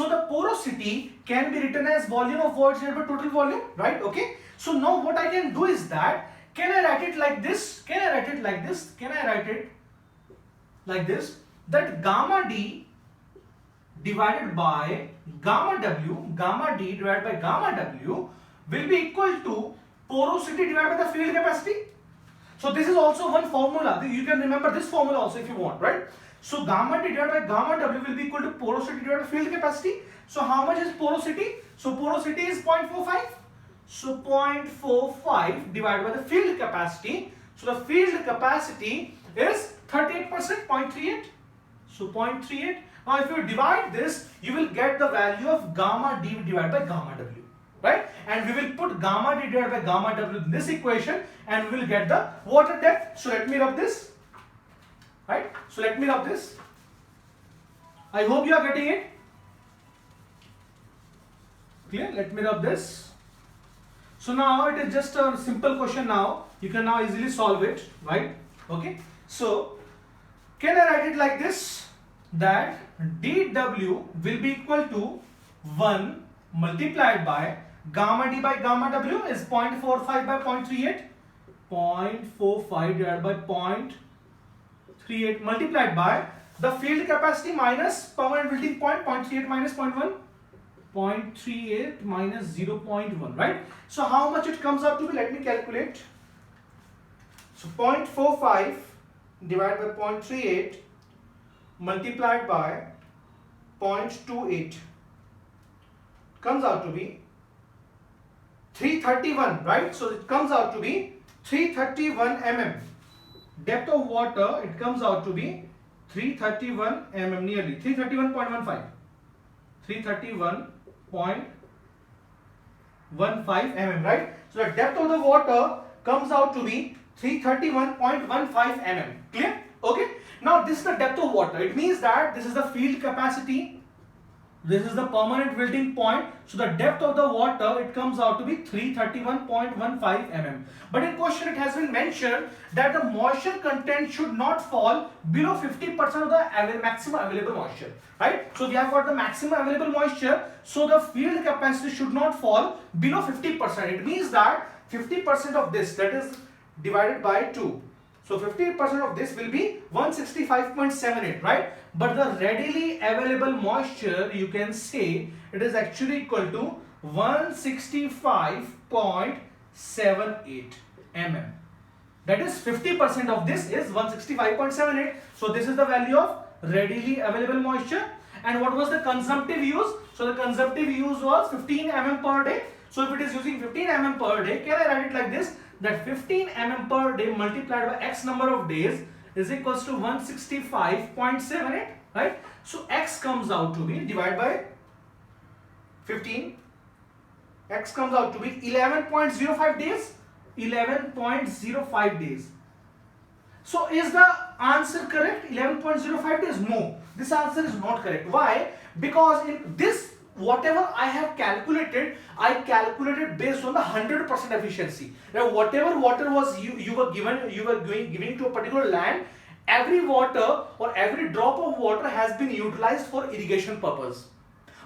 So the porosity can be written as volume of void divided by total volume, right? Okay. So now what I can do is that, can I write it like this? Can I write it like this? Can I write it like this? That gamma D divided by gamma W, gamma D divided by gamma W will be equal to porosity divided by the field capacity. So this is also one formula. You can remember this formula also if you want, right? So gamma D divided by gamma W will be equal to porosity divided by field capacity. So how much is porosity? So porosity is 0.45. So 0.45 divided by the field capacity. So the field capacity is 38%, 0.38. So 0.38. Now if you divide this, you will get the value of gamma D divided by gamma W, right? And we will put gamma D divided by gamma W in this equation and we will get the water depth. So let me rub this, right? So let me rub this. I hope you are getting it. Clear? Let me rub this. So now it is just a simple question now. You can now easily solve it, right? Okay. So can I write it like this? That dW will be equal to 1 multiplied by gamma D by gamma W is 0.45 by 0.38. 0.45 divided by 0.38 multiplied by the field capacity minus permanent melting point, 0.38 minus 0.1. 0.38 minus 0.1, right? So how much it comes out to be? Let me calculate. So 0.45 divided by 0.38 multiplied by 0.28 comes out to be 331, right? So it comes out to be 331 mm. Depth of water, it comes out to be 331 mm, nearly 331.15. 331.15 mm, right? So the depth of the water comes out to be 331.15 mm. Clear? Okay. Now this is the depth of water. It means that this is the field capacity. This is the permanent wilting point. So the depth of the water, it comes out to be 331.15 mm. But in question it has been mentioned that the moisture content should not fall below 50% of the maximum available moisture, right? So we have got the maximum available moisture. So the field capacity should not fall below 50%. It means that 50% of this, that is divided by 2. So 50% of this will be 165.78, right? But the readily available moisture, you can say it is actually equal to 165.78 mm. That is 50% of this is 165.78. So this is the value of readily available moisture. And what was the consumptive use? So the consumptive use was 15 mm per day. So if it is using 15 mm per day, can I write it like this? That 15 mm per day multiplied by x number of days is equals to 165.78, right? So x comes out to be, divided by 15, x comes out to be 11.05 days. 11.05 days. So is the answer correct? 11.05 days? No, this answer is not correct. Why? Because in this, whatever I have calculated, I calculated based on the 100% efficiency. Now whatever water was you were giving to a particular land, every water or every drop of water has been utilized for irrigation purpose.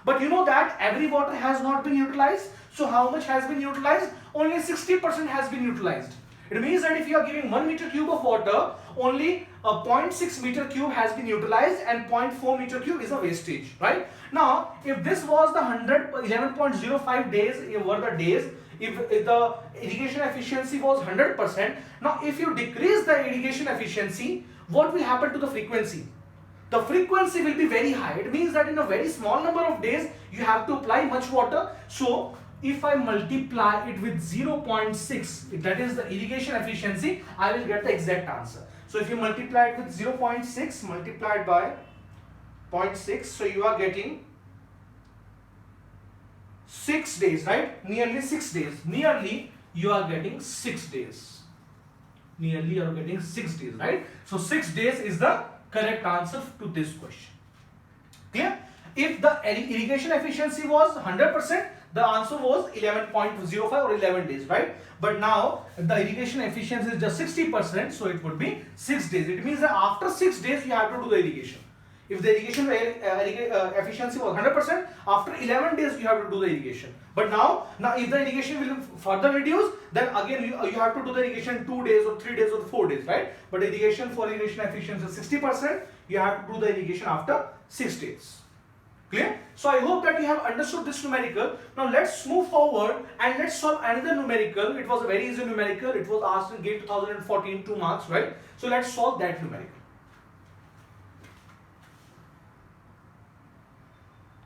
But you know that every water has not been utilized. So how much has been utilized? Only 60% has been utilized. It means that if you are giving 1 meter cube of water, only a 0.6 meter cube has been utilized and 0.4 meter cube is a wastage, right? Now, if this was the 11.05 days were the days, if the irrigation efficiency was 100%, now if you decrease the irrigation efficiency, what will happen to the frequency? The frequency will be very high. It means that in a very small number of days, you have to apply much water. So if I multiply it with 0.6, that is the irrigation efficiency, I will get the exact answer. So if you multiply it with 0.6 multiplied by 0.6, so you are getting 6 days, right? Nearly 6 days. Nearly you are getting 6 days. Nearly you are getting 6 days, right? So 6 days is the correct answer to this question. Clear? If the irrigation efficiency was 100%, the answer was 11.05 or 11 days, right? But now the irrigation efficiency is just 60%, so it would be 6 days. It means that after 6 days you have to do the irrigation. If the irrigation efficiency was 100%, after 11 days you have to do the irrigation. But now if the irrigation will further reduce, then again you have to do the irrigation 2 days or 3 days or 4 days, right? But irrigation efficiency is 60%, you have to do the irrigation after 6 days. Clear? So I hope that you have understood this numerical. Now let's move forward and let's solve another numerical. It was a very easy numerical. It was asked in GATE 2014, 2 marks, right? So let's solve that numerical.